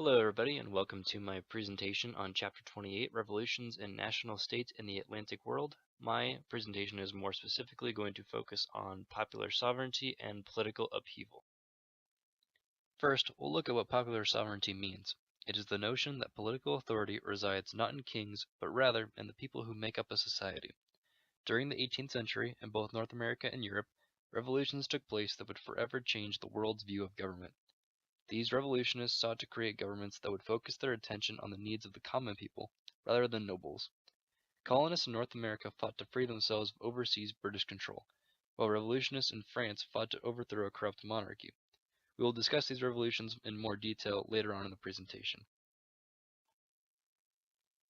Hello everybody and welcome to my presentation on Chapter 28, Revolutions in National States in the Atlantic World. My presentation is more specifically going to focus on popular sovereignty and political upheaval. First, we'll look at what popular sovereignty means. It is the notion that political authority resides not in kings, but rather in the people who make up a society. During the 18th century, in both North America and Europe, revolutions took place that would forever change the world's view of government. These revolutionists sought to create governments that would focus their attention on the needs of the common people, rather than nobles. Colonists in North America fought to free themselves of overseas British control, while revolutionists in France fought to overthrow a corrupt monarchy. We will discuss these revolutions in more detail later on in the presentation.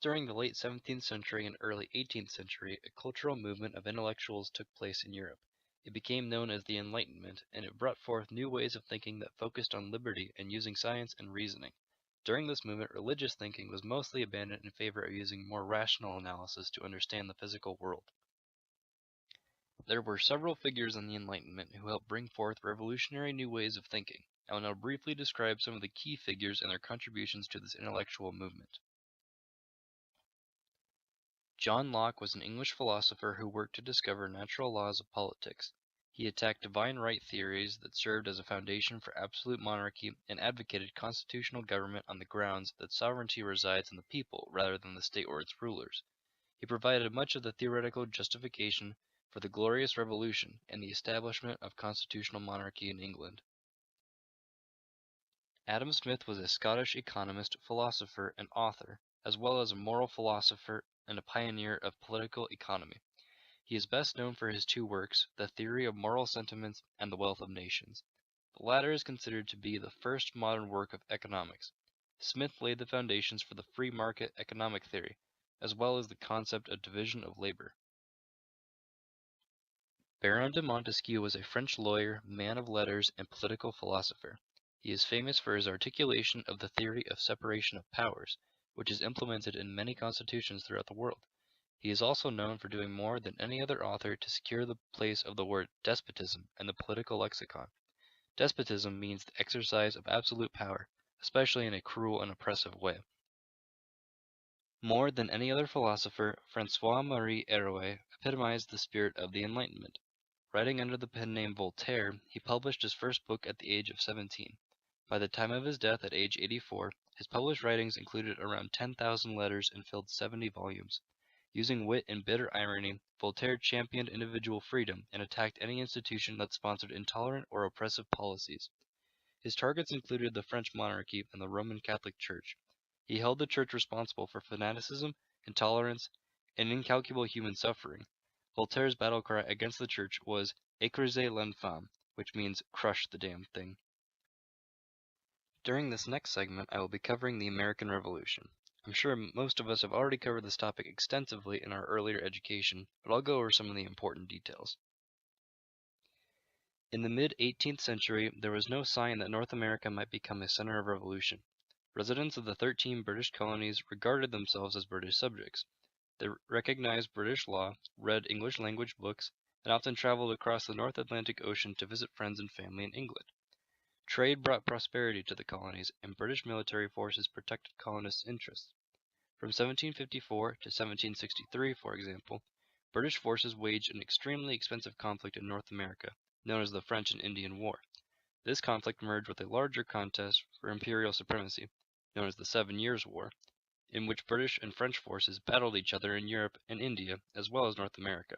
During the late 17th century and early 18th century, a cultural movement of intellectuals took place in Europe. It became known as the Enlightenment, and it brought forth new ways of thinking that focused on liberty and using science and reasoning. During this movement, religious thinking was mostly abandoned in favor of using more rational analysis to understand the physical world. There were several figures in the Enlightenment who helped bring forth revolutionary new ways of thinking. I will now briefly describe some of the key figures and their contributions to this intellectual movement. John Locke was an English philosopher who worked to discover natural laws of politics. He attacked divine right theories that served as a foundation for absolute monarchy and advocated constitutional government on the grounds that sovereignty resides in the people rather than the state or its rulers. He provided much of the theoretical justification for the Glorious Revolution and the establishment of constitutional monarchy in England. Adam Smith was a Scottish economist, philosopher, and author, as well as a moral philosopher and a pioneer of political economy. He is best known for his two works, The Theory of Moral Sentiments and The Wealth of Nations. The latter is considered to be the first modern work of economics. Smith laid the foundations for the free market economic theory, as well as the concept of division of labor. Baron de Montesquieu was a French lawyer, man of letters, and political philosopher. He is famous for his articulation of the theory of separation of powers, which is implemented in many constitutions throughout the world. He is also known for doing more than any other author to secure the place of the word despotism in the political lexicon. Despotism means the exercise of absolute power, especially in a cruel and oppressive way. More than any other philosopher, François-Marie Arouet epitomized the spirit of the Enlightenment. Writing under the pen name Voltaire, he published his first book at the age of 17. By the time of his death at age 84, his published writings included around 10,000 letters and filled 70 volumes. Using wit and bitter irony, Voltaire championed individual freedom and attacked any institution that sponsored intolerant or oppressive policies. His targets included the French monarchy and the Roman Catholic Church. He held the Church responsible for fanaticism, intolerance, and incalculable human suffering. Voltaire's battle cry against the Church was "Écrasez l'infâme," which means "crush the damn thing." During this next segment, I will be covering the American Revolution. I'm sure most of us have already covered this topic extensively in our earlier education, but I'll go over some of the important details. In the mid-18th century, there was no sign that North America might become a center of revolution. Residents of the 13 British colonies regarded themselves as British subjects. They recognized British law, read English language books, and often traveled across the North Atlantic Ocean to visit friends and family in England. Trade brought prosperity to the colonies, and British military forces protected colonists' interests. From 1754 to 1763, for example, British forces waged an extremely expensive conflict in North America, known as the French and Indian War. This conflict merged with a larger contest for imperial supremacy, known as the 7 Years' War, in which British and French forces battled each other in Europe and India, as well as North America.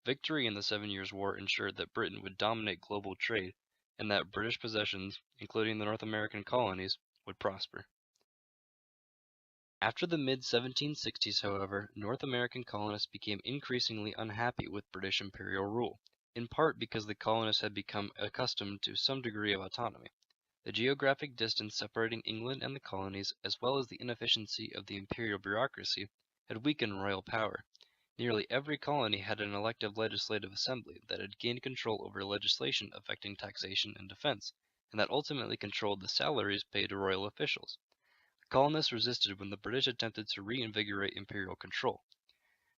Victory in the 7 Years' War ensured that Britain would dominate global trade, and that British possessions, including the North American colonies, would prosper. After the mid-1760s, however, North American colonists became increasingly unhappy with British imperial rule, in part because the colonists had become accustomed to some degree of autonomy. The geographic distance separating England and the colonies, as well as the inefficiency of the imperial bureaucracy, had weakened royal power. Nearly every colony had an elective legislative assembly that had gained control over legislation affecting taxation and defense, and that ultimately controlled the salaries paid to royal officials. The colonists resisted when the British attempted to reinvigorate imperial control.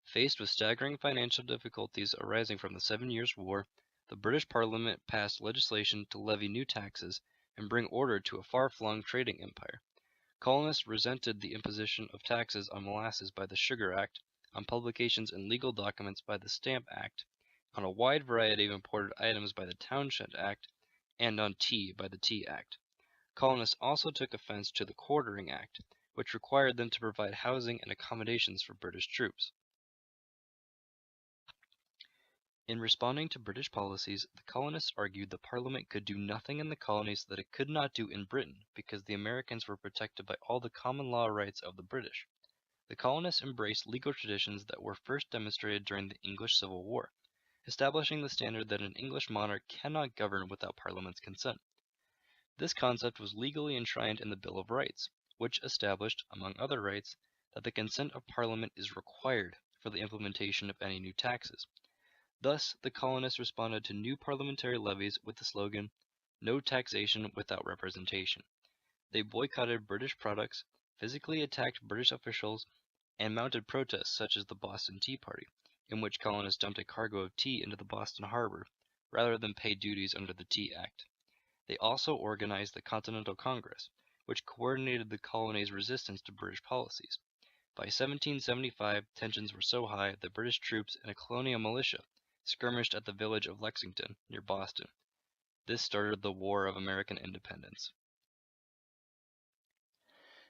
Faced with staggering financial difficulties arising from the 7 Years' War, the British Parliament passed legislation to levy new taxes and bring order to a far-flung trading empire. Colonists resented the imposition of taxes on molasses by the Sugar Act, on publications and legal documents by the Stamp Act, on a wide variety of imported items by the Townshend Act, and on tea by the Tea Act. Colonists also took offense to the Quartering Act, which required them to provide housing and accommodations for British troops. In responding to British policies, the colonists argued the Parliament could do nothing in the colonies that it could not do in Britain because the Americans were protected by all the common law rights of the British. The colonists embraced legal traditions that were first demonstrated during the English Civil War, establishing the standard that an English monarch cannot govern without Parliament's consent. This concept was legally enshrined in the Bill of Rights, which established, among other rights, that the consent of Parliament is required for the implementation of any new taxes. Thus, the colonists responded to new parliamentary levies with the slogan, "No taxation without representation." They boycotted British products, physically attacked British officials, and mounted protests such as the Boston Tea Party, in which colonists dumped a cargo of tea into the Boston harbor, rather than pay duties under the Tea Act. They also organized the Continental Congress, which coordinated the colony's resistance to British policies. By 1775, tensions were so high that British troops and a colonial militia skirmished at the village of Lexington, near Boston. This started the War of American Independence.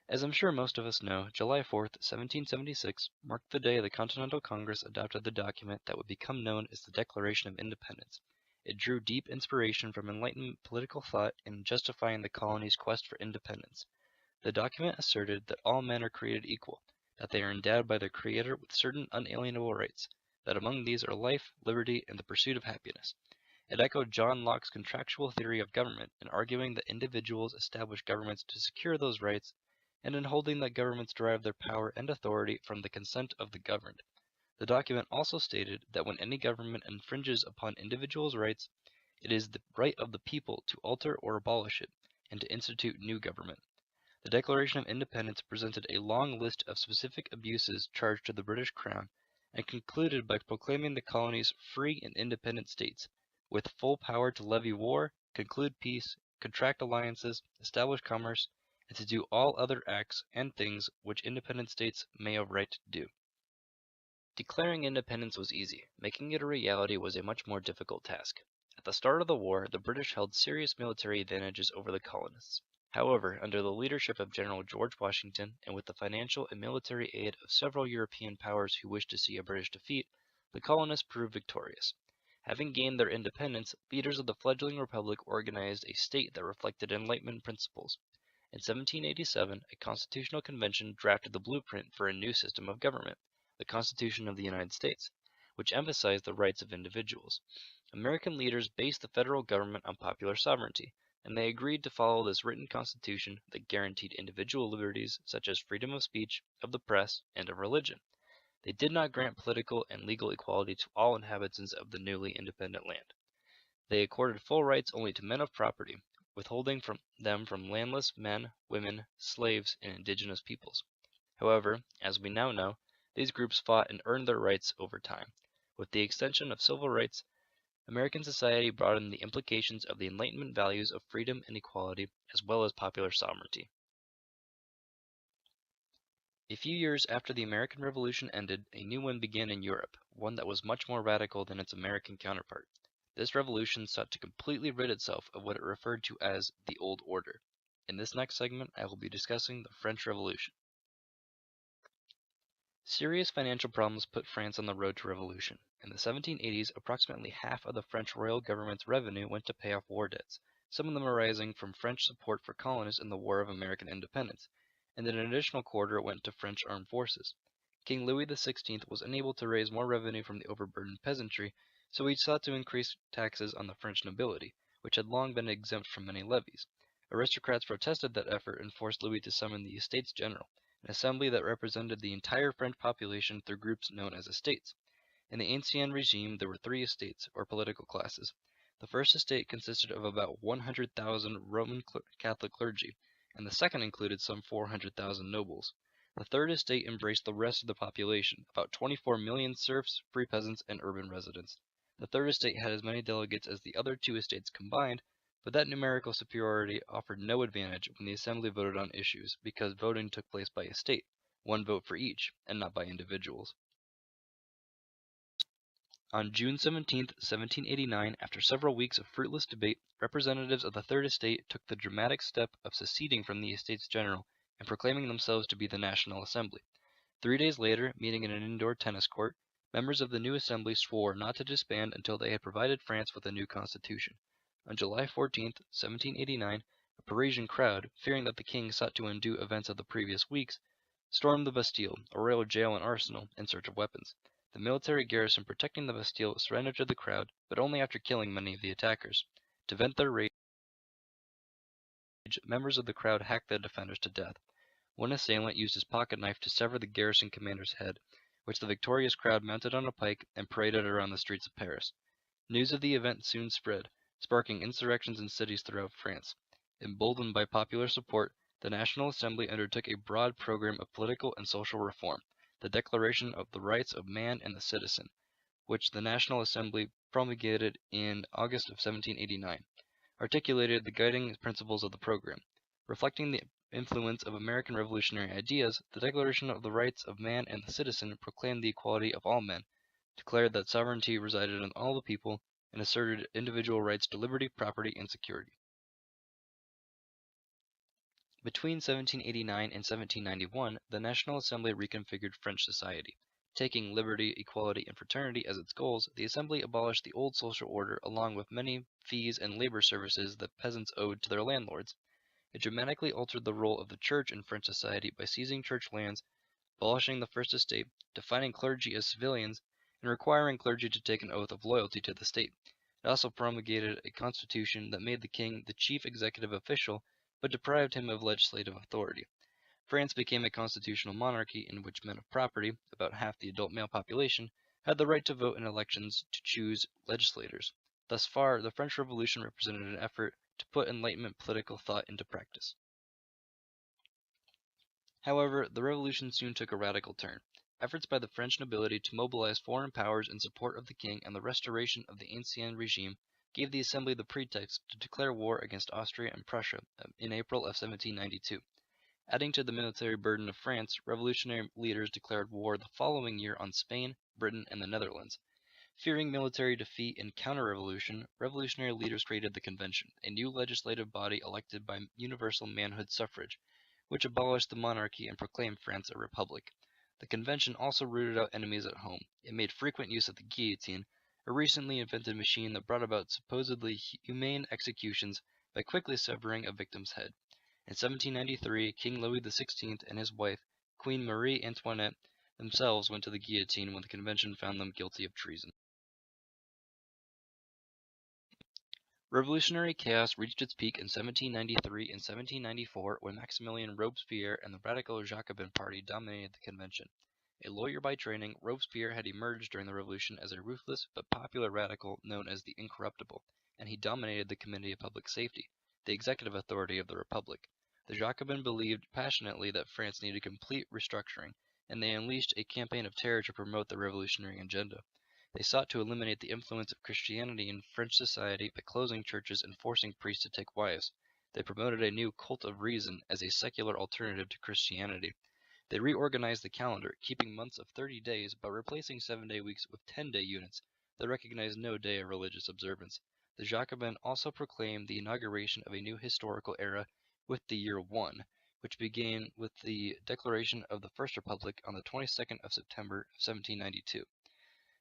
As I'm sure most of us know, July 4th, 1776 marked the day the Continental Congress adopted the document that would become known as the Declaration of Independence. It drew deep inspiration from Enlightenment political thought in justifying the colony's quest for independence. The document asserted that all men are created equal, that they are endowed by their Creator with certain unalienable rights, that among these are life, liberty, and the pursuit of happiness. It echoed John Locke's contractual theory of government in arguing that individuals establish governments to secure those rights, and in holding that governments derive their power and authority from the consent of the governed. The document also stated that when any government infringes upon individuals' rights, it is the right of the people to alter or abolish it, and to institute new government. The Declaration of Independence presented a long list of specific abuses charged to the British Crown, and concluded by proclaiming the colonies free and independent states, with full power to levy war, conclude peace, contract alliances, establish commerce, and to do all other acts and things which independent states may have right to do. Declaring independence was easy. Making it a reality was a much more difficult task. At the start of the war, the British held serious military advantages over the colonists. However, under the leadership of General George Washington, and with the financial and military aid of several European powers who wished to see a British defeat, the colonists proved victorious. Having gained their independence, leaders of the fledgling republic organized a state that reflected Enlightenment principles. In 1787, a constitutional convention drafted the blueprint for a new system of government, the Constitution of the United States, which emphasized the rights of individuals. American leaders based the federal government on popular sovereignty, and they agreed to follow this written constitution that guaranteed individual liberties such as freedom of speech, of the press, and of religion. They did not grant political and legal equality to all inhabitants of the newly independent land. They accorded full rights only to men of property, withholding them from landless men, women, slaves, and indigenous peoples. However, as we now know, these groups fought and earned their rights over time. With the extension of civil rights, American society broadened the implications of the Enlightenment values of freedom and equality, as well as popular sovereignty. A few years after the American Revolution ended, a new one began in Europe, one that was much more radical than its American counterpart. This revolution sought to completely rid itself of what it referred to as the Old Order. In this next segment, I will be discussing the French Revolution. Serious financial problems put France on the road to revolution. In the 1780s, approximately half of the French royal government's revenue went to pay off war debts, some of them arising from French support for colonists in the War of American Independence, and an additional quarter went to French armed forces. King Louis XVI was unable to raise more revenue from the overburdened peasantry, so he sought to increase taxes on the French nobility, which had long been exempt from many levies. Aristocrats protested that effort and forced Louis to summon the Estates General, an assembly that represented the entire French population through groups known as estates. In the Ancien regime, there were three estates, or political classes. The first estate consisted of about 100,000 Roman Catholic clergy, and the second included some 400,000 nobles. The third estate embraced the rest of the population, about 24 million serfs, free peasants, and urban residents. The third estate had as many delegates as the other two estates combined, But that numerical superiority offered no advantage when the Assembly voted on issues, because voting took place by a state, one vote for each, and not by individuals. On June 17, 1789, after several weeks of fruitless debate, representatives of the Third Estate took the dramatic step of seceding from the Estates General and proclaiming themselves to be the National Assembly. 3 days later, meeting in an indoor tennis court, members of the new assembly swore not to disband until they had provided France with a new constitution. On July 14, 1789, a Parisian crowd, fearing that the king sought to undo events of the previous weeks, stormed the Bastille, a royal jail and arsenal, in search of weapons. The military garrison protecting the Bastille surrendered to the crowd, but only after killing many of the attackers. To vent their rage, members of the crowd hacked the defenders to death. One assailant used his pocket knife to sever the garrison commander's head, which the victorious crowd mounted on a pike and paraded around the streets of Paris. News of the event soon spread, sparking insurrections in cities throughout France. Emboldened by popular support, the National Assembly undertook a broad program of political and social reform, the Declaration of the Rights of Man and the Citizen, which the National Assembly promulgated in August of 1789, articulated the guiding principles of the program. Reflecting the influence of American revolutionary ideas, the Declaration of the Rights of Man and the Citizen proclaimed the equality of all men, declared that sovereignty resided in all the people, and asserted individual rights to liberty, property, and security. Between 1789 and 1791, the National Assembly reconfigured French society. Taking liberty, equality, and fraternity as its goals, the Assembly abolished the old social order along with many fees and labor services that peasants owed to their landlords. It dramatically altered the role of the church in French society by seizing church lands, abolishing the First Estate, defining clergy as civilians, and requiring clergy to take an oath of loyalty to the state. It also promulgated a constitution that made the king the chief executive official, but deprived him of legislative authority. France became a constitutional monarchy in which men of property, about half the adult male population, had the right to vote in elections to choose legislators. Thus far, the French Revolution represented an effort to put Enlightenment political thought into practice. However, the revolution soon took a radical turn. Efforts by the French nobility to mobilize foreign powers in support of the king and the restoration of the Ancien regime gave the Assembly the pretext to declare war against Austria and Prussia in April of 1792. Adding to the military burden of France, revolutionary leaders declared war the following year on Spain, Britain, and the Netherlands. Fearing military defeat and counter-revolution, revolutionary leaders created the Convention, a new legislative body elected by universal manhood suffrage, which abolished the monarchy and proclaimed France a republic. The Convention also rooted out enemies at home. It made frequent use of the guillotine, a recently invented machine that brought about supposedly humane executions by quickly severing a victim's head. In 1793, King Louis XVI and his wife, Queen Marie Antoinette, themselves went to the guillotine when the convention found them guilty of treason. Revolutionary chaos reached its peak in 1793 and 1794 when Maximilien Robespierre and the radical Jacobin Party dominated the convention. A lawyer by training, Robespierre had emerged during the revolution as a ruthless but popular radical known as the Incorruptible, and he dominated the Committee of Public Safety, the executive authority of the Republic. The Jacobins believed passionately that France needed complete restructuring, and they unleashed a campaign of terror to promote their revolutionary agenda. They sought to eliminate the influence of Christianity in French society by closing churches and forcing priests to take wives. They promoted a new cult of reason as a secular alternative to Christianity. They reorganized the calendar, keeping months of 30 days but replacing 7-day weeks with 10-day units that recognized no day of religious observance. The Jacobins also proclaimed the inauguration of a new historical era with the year 1, which began with the declaration of the First Republic on the 22nd of September of 1792.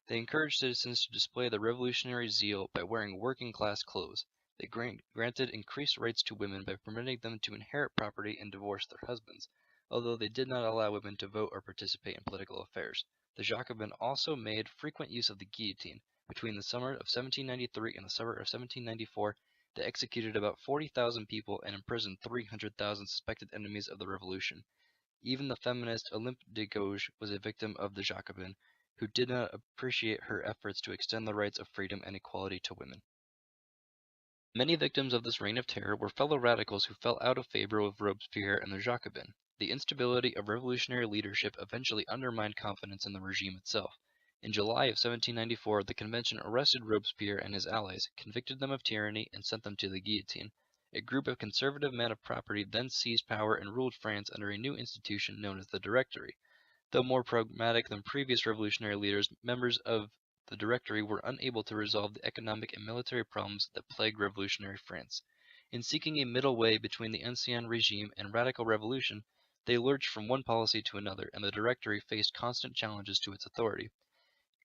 They encouraged citizens to display their revolutionary zeal by wearing working-class clothes. They granted increased rights to women by permitting them to inherit property and divorce their husbands, although they did not allow women to vote or participate in political affairs. The Jacobins also made frequent use of the guillotine. Between the summer of 1793 and the summer of 1794, they executed about 40,000 people and imprisoned 300,000 suspected enemies of the revolution. Even the feminist Olympe de Gouges was a victim of the Jacobins, who did not appreciate her efforts to extend the rights of freedom and equality to women. Many victims of this reign of terror were fellow radicals who fell out of favor with Robespierre and the Jacobins. The instability of revolutionary leadership eventually undermined confidence in the regime itself. In July of 1794, the Convention arrested Robespierre and his allies, convicted them of tyranny, and sent them to the guillotine. A group of conservative men of property then seized power and ruled France under a new institution known as the Directory. Though more pragmatic than previous revolutionary leaders, members of the Directory were unable to resolve the economic and military problems that plagued revolutionary France. In seeking a middle way between the ancien regime and radical revolution, they lurched from one policy to another, and the Directory faced constant challenges to its authority.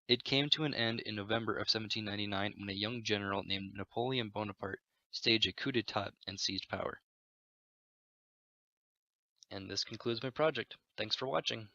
It came to an end in November of 1799 when a young general named Napoleon Bonaparte staged a coup d'etat and seized power. And this concludes my project. Thanks for watching.